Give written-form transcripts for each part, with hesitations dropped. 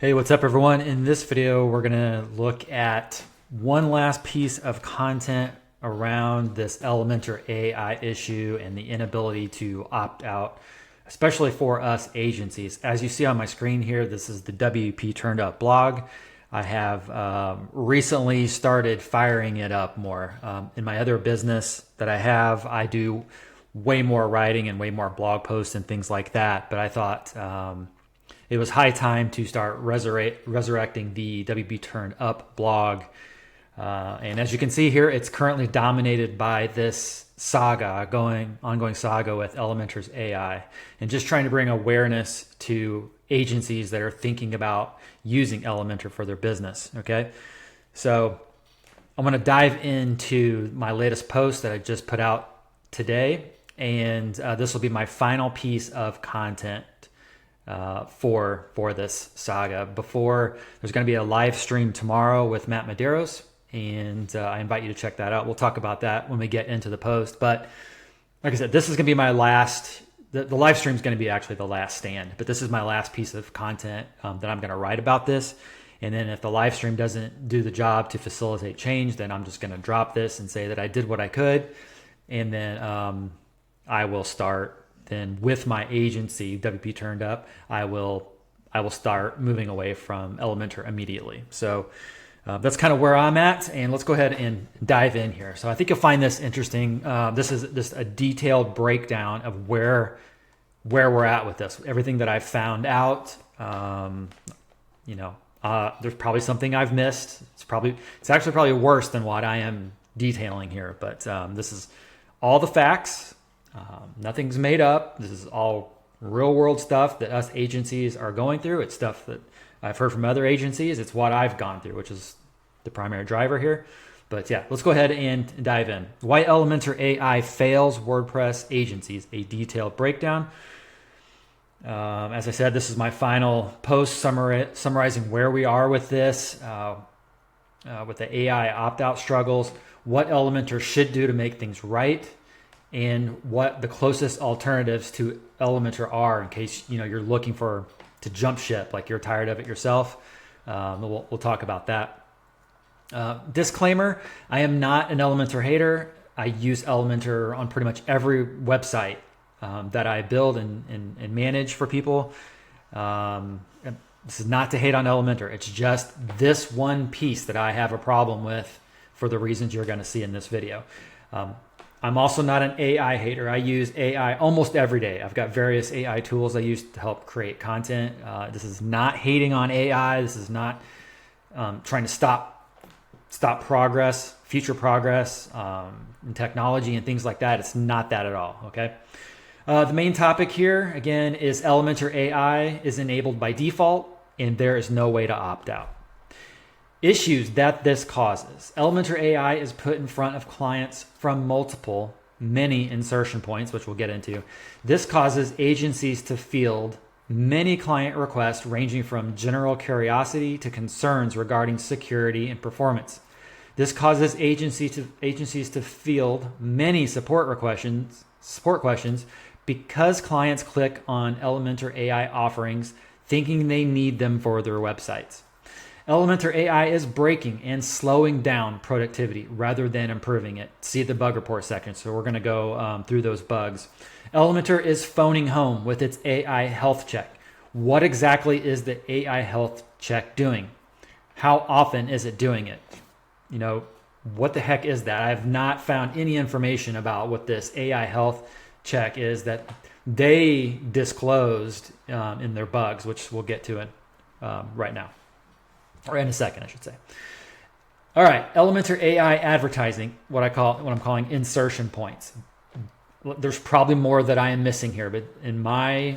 Hey, what's up everyone? In this video, we're gonna look at one last piece of content around this Elementor AI issue and the inability to opt out, especially for us agencies. As you see on my screen here, this is the WP Turned Up blog. I have recently started firing it up more. In my other business that I have, I do way more writing and way more blog posts and things like that, but I thought it was high time to start resurrecting the WP Turned Up blog. And as you can see here, it's currently dominated by this ongoing saga with Elementor's AI, and just trying to bring awareness to agencies that are thinking about using Elementor for their business. Okay, so I'm going to dive into my latest post that I just put out today, and this will be my final piece of content for this saga. Before, there's going to be a live stream tomorrow with Matt Medeiros, and I invite you to check that out. We'll talk about that when we get into the post. But like I said, this is going to be my last. The live stream is going to be actually the last stand, but this is my last piece of content that I'm going to write about this. And then if the live stream doesn't do the job to facilitate change, then I'm just going to drop this and say that I did what I could, and then I will start. Then with my agency, WP Turned Up, I will start moving away from Elementor immediately. So that's kind of where I'm at, and let's go ahead and dive in here. So I think you'll find this interesting. This is just a detailed breakdown of where we're at with this. Everything that I've found out. There's probably something I've missed. It's actually probably worse than what I am detailing here. But this is all the facts. Nothing's made up. This is all real world stuff that us agencies are going through. It's stuff that I've heard from other agencies. It's what I've gone through, which is the primary driver here. But yeah, let's go ahead and dive in. Why Elementor AI fails WordPress agencies, a detailed breakdown. As I said, this is my final post summarizing where we are with this, with the AI opt-out struggles, what Elementor should do to make things right, and what the closest alternatives to Elementor are in case you're looking to jump ship, like you're tired of it yourself. We'll talk about that. Disclaimer, I am not an Elementor hater. I use Elementor on pretty much every website that I build and manage for people. This is not to hate on Elementor. It's just this one piece that I have a problem with for the reasons you're going to see in this video. I'm also not an AI hater. I use AI almost every day. I've got various AI tools I use to help create content. This is not hating on AI. This is not trying to stop progress, future progress in technology and things like that. It's not that at all, okay? The main topic here, again, is Elementor AI is enabled by default, and there is no way to opt out. Issues that this causes. Elementor AI is put in front of clients from many insertion points, which we'll get into. This causes agencies to field many client requests ranging from general curiosity to concerns regarding security and performance. This causes agencies to field many support questions because clients click on Elementor AI offerings thinking they need them for their websites. Elementor AI is breaking and slowing down productivity rather than improving it. See the bug report section. So we're going to go through those bugs. Elementor is phoning home with its AI health check. What exactly is the AI health check doing? How often is it doing it? What the heck is that? I have not found any information about what this AI health check is that they disclosed in their bugs, which we'll get to it right now. Or in a second, I should say. All right, Elementor AI advertising, what I'm calling insertion points. There's probably more that I am missing here, but in my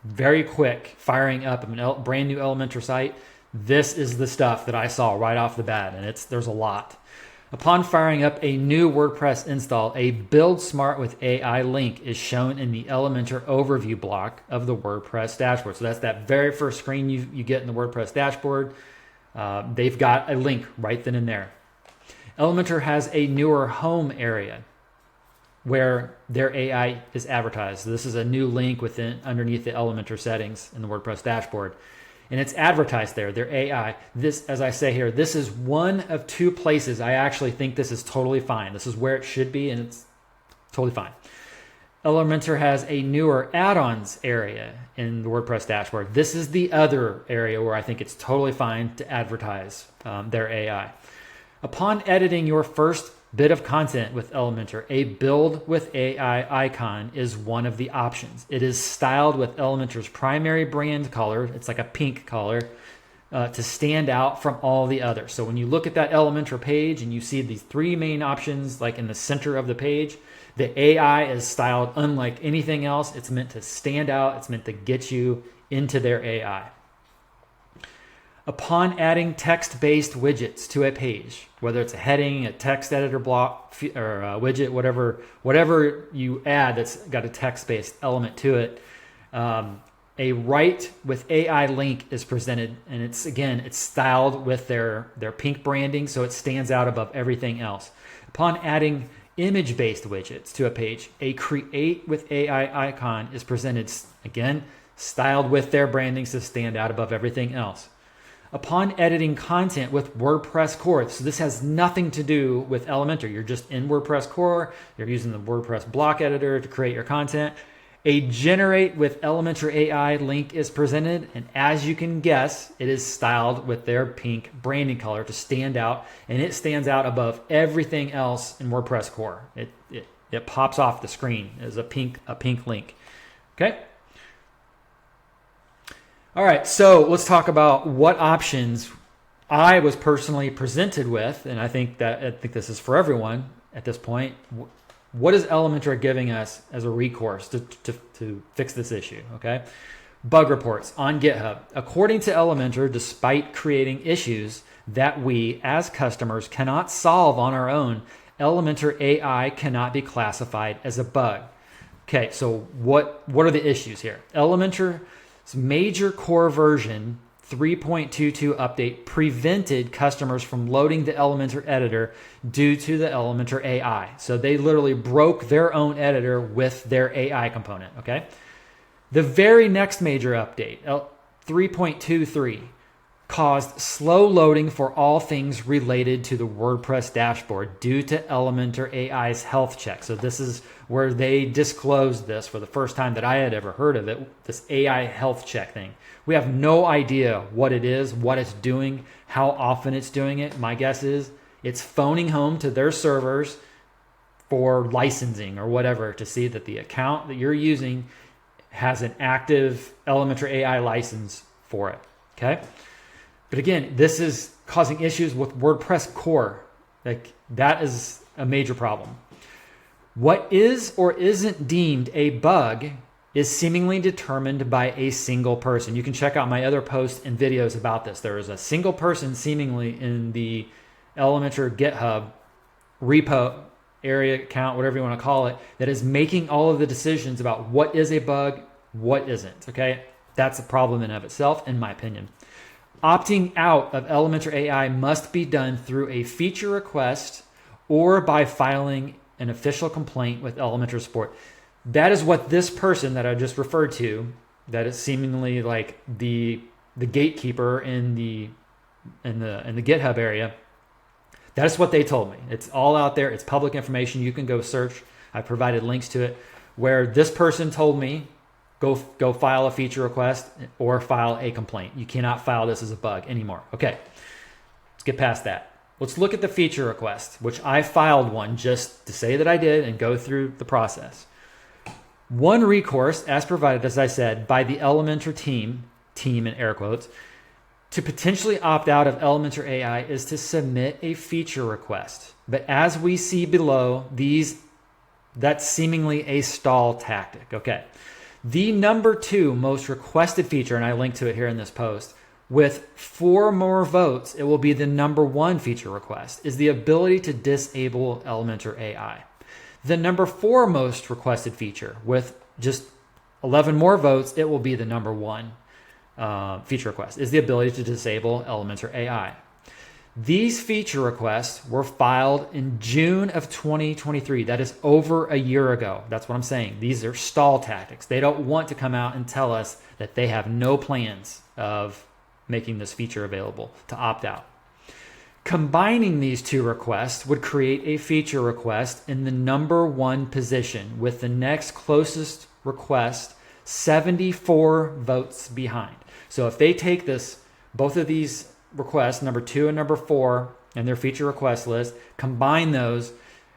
very quick firing up of a brand new Elementor site, this is the stuff that I saw right off the bat, and there's a lot. Upon firing up a new WordPress install, a Build Smart with AI link is shown in the Elementor overview block of the WordPress dashboard. So that's that very first screen you get in the WordPress dashboard. They've got a link right then and there. Elementor has a newer home area where their AI is advertised. So this is a new link underneath the Elementor settings in the WordPress dashboard. and it's advertised there, their AI. This, as I say here, this is one of two places I actually think this is totally fine. This is where it should be, and it's totally fine. Elementor has a newer add-ons area in the WordPress dashboard. This is the other area where I think it's totally fine to advertise their AI. Upon editing your first bit of content with Elementor, a build with AI icon is one of the options. It is styled with Elementor's primary brand color. It's like a pink color to stand out from all the others. So when you look at that Elementor page and you see these three main options like in the center of the page, the AI is styled unlike anything else. It's meant to stand out. It's meant to get you into their AI. Upon adding text-based widgets to a page, whether it's a heading, a text editor block, or a widget, whatever you add that's got a text-based element to it, a write with AI link is presented, and it's styled with their pink branding, so it stands out above everything else. Upon adding image-based widgets to a page, a create with AI icon is presented, again, styled with their branding to stand out above everything else. Upon editing content with WordPress core, so this has nothing to do with Elementor. You're just in WordPress core, you're using the WordPress block editor to create your content. A generate with Elementor AI link is presented, and as you can guess, it is styled with their pink branding color to stand out, and it stands out above everything else in WordPress core. It pops off the screen as a pink link. Okay. All right, so let's talk about what options I was personally presented with, and I think this is for everyone at this point. What is Elementor giving us as a recourse to fix this issue? Okay, bug reports on GitHub. According to Elementor, despite creating issues that we as customers cannot solve on our own, Elementor AI cannot be classified as a bug. Okay, so what are the issues here? Elementor's major core version 3.22 update prevented customers from loading the Elementor editor due to the Elementor AI. So they literally broke their own editor with their AI component, okay? The very next major update, 3.23, caused slow loading for all things related to the WordPress dashboard due to Elementor AI's health check. So this is where they disclosed this for the first time that I had ever heard of it, this AI health check thing. We have no idea what it is, what it's doing, how often it's doing it. My guess is it's phoning home to their servers for licensing or whatever to see that the account that you're using has an active Elementor AI license for it, okay? But again, this is causing issues with WordPress core. Like, that is a major problem. What is or isn't deemed a bug is seemingly determined by a single person. You can check out my other posts and videos about this. There is a single person seemingly in the Elementor GitHub repo area account, whatever you want to call it, that is making all of the decisions about what is a bug, what isn't, okay? That's a problem in and of itself, in my opinion. Opting out of Elementor AI must be done through a feature request or by filing an official complaint with Elementor support. That is what this person that I just referred to, that is seemingly like the gatekeeper in the GitHub area, that is what they told me. It's all out there. It's public information. You can go search. I provided links to it where this person told me, go file a feature request or file a complaint. You cannot file this as a bug anymore. Okay, let's get past that. Let's look at the feature request, which I filed one just to say that I did and go through the process. One recourse, as provided, as I said, by the Elementor team in air quotes, to potentially opt out of Elementor AI is to submit a feature request. But as we see below, that's seemingly a stall tactic. Okay. The number 2 most requested feature, and I link to it here in this post, with 4 more votes, it will be the number 1 feature request, is the ability to disable Elementor AI. The number 4 most requested feature, with just 11 more votes, it will be the number 1 feature request, is the ability to disable Elementor AI. These feature requests were filed in June of 2023. That is over a year ago. That's what I'm saying. These are stall tactics. They don't want to come out and tell us that they have no plans of making this feature available to opt out. Combining these two requests would create a feature request in the number 1 position, with the next closest request 74 votes behind. So if they take both of these requests, number 2 and number 4, and their feature request list, combine those,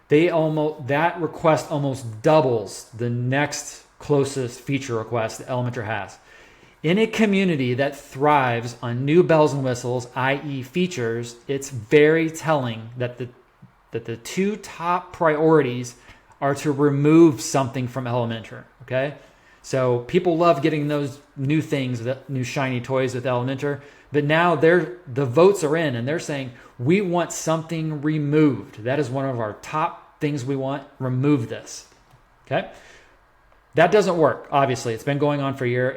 that request almost doubles the next closest feature request that Elementor has. In a community that thrives on new bells and whistles, i.e. features, it's very telling that the 2 top priorities are to remove something from Elementor, okay? So people love getting those new things, the new shiny toys with Elementor, but now the votes are in and they're saying, we want something removed. That is one of our top things we want. Remove this, okay? That doesn't work, obviously. It's been going on for a year.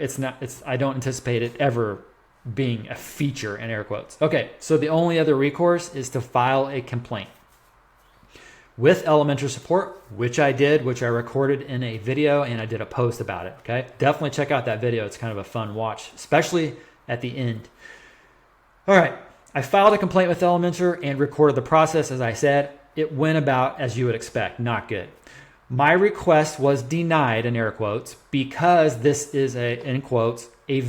I don't anticipate it ever being a feature in air quotes. Okay, so the only other recourse is to file a complaint with Elementor support, which I recorded in a video and I did a post about it, okay? Definitely check out that video. It's kind of a fun watch, especially at the end. All right, I filed a complaint with Elementor and recorded the process. As I said, it went about as you would expect, not good. My request was denied in air quotes because this is in quotes, a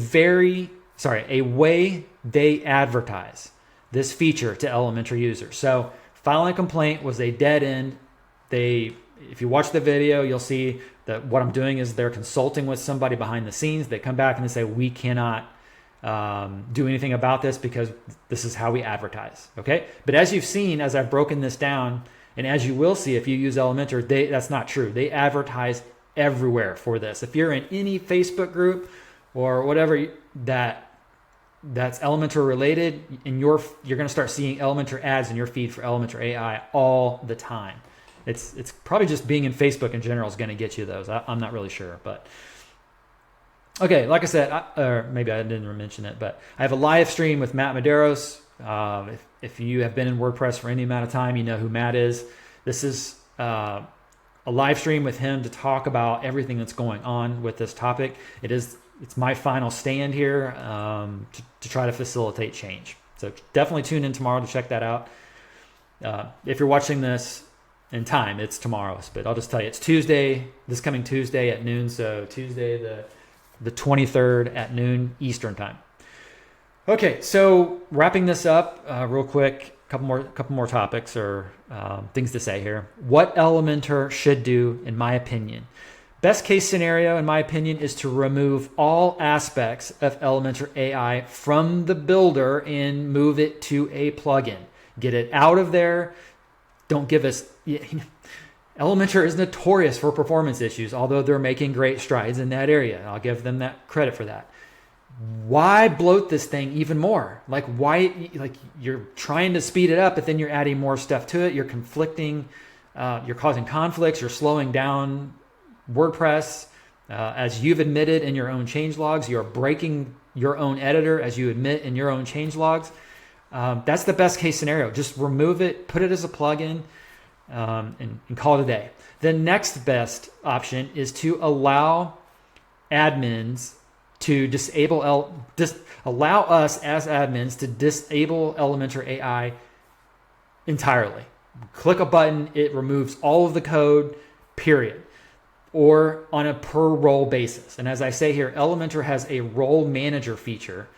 way they advertise this feature to Elementor users. So filing a complaint was a dead end. If you watch the video, you'll see that what I'm doing is they're consulting with somebody behind the scenes. They come back and they say, we cannot do anything about this because this is how we advertise, okay? But as you've seen, as I've broken this down, and as you will see if you use Elementor, that's not true. They advertise everywhere for this. If you're in any Facebook group or whatever that's Elementor related, and you're going to start seeing Elementor ads in your feed for Elementor AI all the time. It's probably just being in Facebook in general is going to get you those. I'm not really sure, but okay. Like I said, or maybe I didn't mention it, but I have a live stream with Matt Medeiros. If you have been in WordPress for any amount of time, you know who Matt is. This is a live stream with him to talk about everything that's going on with this topic. It's my final stand here to try to facilitate change. So definitely tune in tomorrow to check that out. If you're watching this in time, it's tomorrow, but I'll just tell you, it's Tuesday, this coming Tuesday at noon. So Tuesday, the 23rd at noon Eastern time. Okay, so wrapping this up real quick, a couple more topics or things to say here. What Elementor should do, in my opinion. Best case scenario, in my opinion, is to remove all aspects of Elementor AI from the builder and move it to a plugin. Get it out of there. Don't give us... Elementor is notorious for performance issues, although they're making great strides in that area. I'll give them that credit for that. Why bloat this thing even more? Why you're trying to speed it up, but then you're adding more stuff to it. You're conflicting, you're causing conflicts, you're slowing down WordPress. As you've admitted in your own change logs, you're breaking your own editor as you admit in your own change logs. That's the best case scenario. Just remove it, put it as a plugin, and call it a day. The next best option is to allow admins to allow us as admins to disable Elementor AI entirely. Click a button, it removes all of the code, period. Or on a per role basis. And as I say here, Elementor has a role manager feature.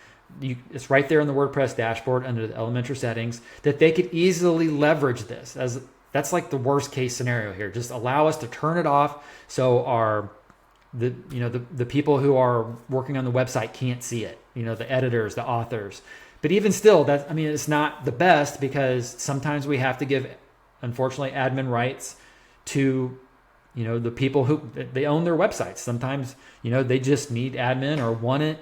It's right there in the WordPress dashboard under the Elementor settings that they could easily leverage this. That's like the worst case scenario here. Just allow us to turn it off so the people who are working on the website can't see it. The editors, the authors. But even still, it's not the best because sometimes we have to give, unfortunately, admin rights to the people who they own their websites. Sometimes they just need admin or want it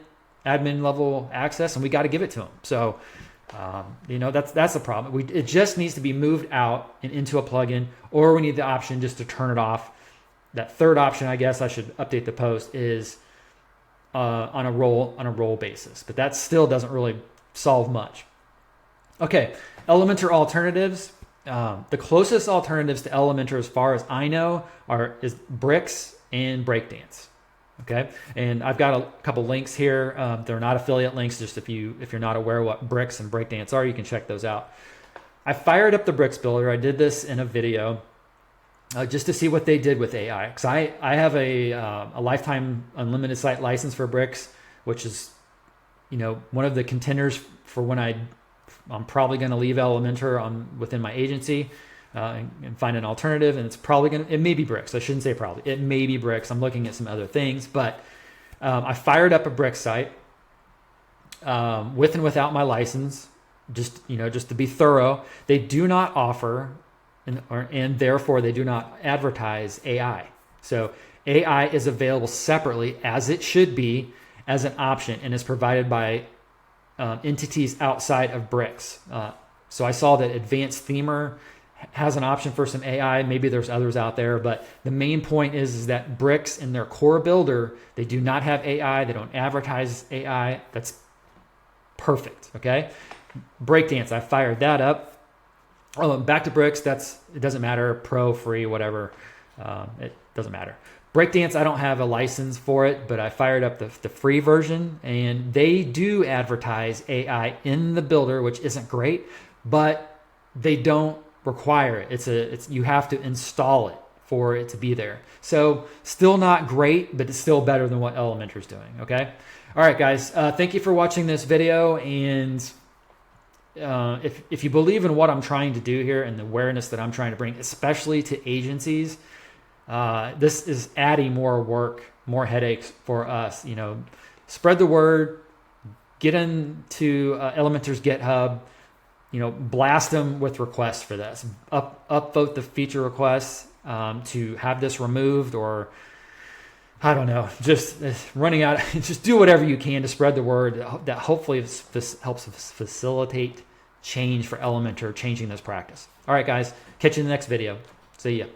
admin level access, and we got to give it to them. So that's the problem. It just needs to be moved out and into a plugin, or we need the option just to turn it off. That third option, I guess I should update the post, is on a role basis, but that still doesn't really solve much. Okay, Elementor alternatives. The closest alternatives to Elementor, as far as I know, is Bricks and Breakdance. Okay, and I've got a couple links here. They're not affiliate links. Just if you're not aware what bricks and breakdance are, you can check those out. I fired up the bricks builder. I did this in a video just to see what they did with AI. Because I have a lifetime unlimited site license for bricks, which is one of the contenders for when I'm probably going to leave Elementor within my agency. And find an alternative, and it's probably it may be bricks. I shouldn't say probably. It may be bricks. I'm looking at some other things, but I fired up a brick site with and without my license, just to be thorough. They do not offer, and therefore they do not advertise AI. So AI is available separately, as it should be, as an option, and is provided by entities outside of bricks. So I saw that Advanced Themer has an option for some AI. Maybe there's others out there, but the main point is that bricks in their core builder, they do not have AI. They don't advertise AI. That's perfect. Okay. Breakdance, I fired that up. Oh, back to bricks. It doesn't matter. Pro, free, whatever. It doesn't matter. Breakdance, I don't have a license for it, but I fired up the free version, and they do advertise AI in the builder, which isn't great, but they don't require it. It's you have to install it for it to be there. So still not great, but it's still better than what Elementor is doing. Okay. All right, guys. Thank you for watching this video. And if you believe in what I'm trying to do here and the awareness that I'm trying to bring, especially to agencies, this is adding more work, more headaches for us. Spread the word. Get into Elementor's GitHub. Blast them with requests for this. Upvote the feature requests to have this removed, or I don't know, just running out. Just do whatever you can to spread the word that hopefully helps facilitate change for Elementor, changing this practice. All right, guys, catch you in the next video. See ya.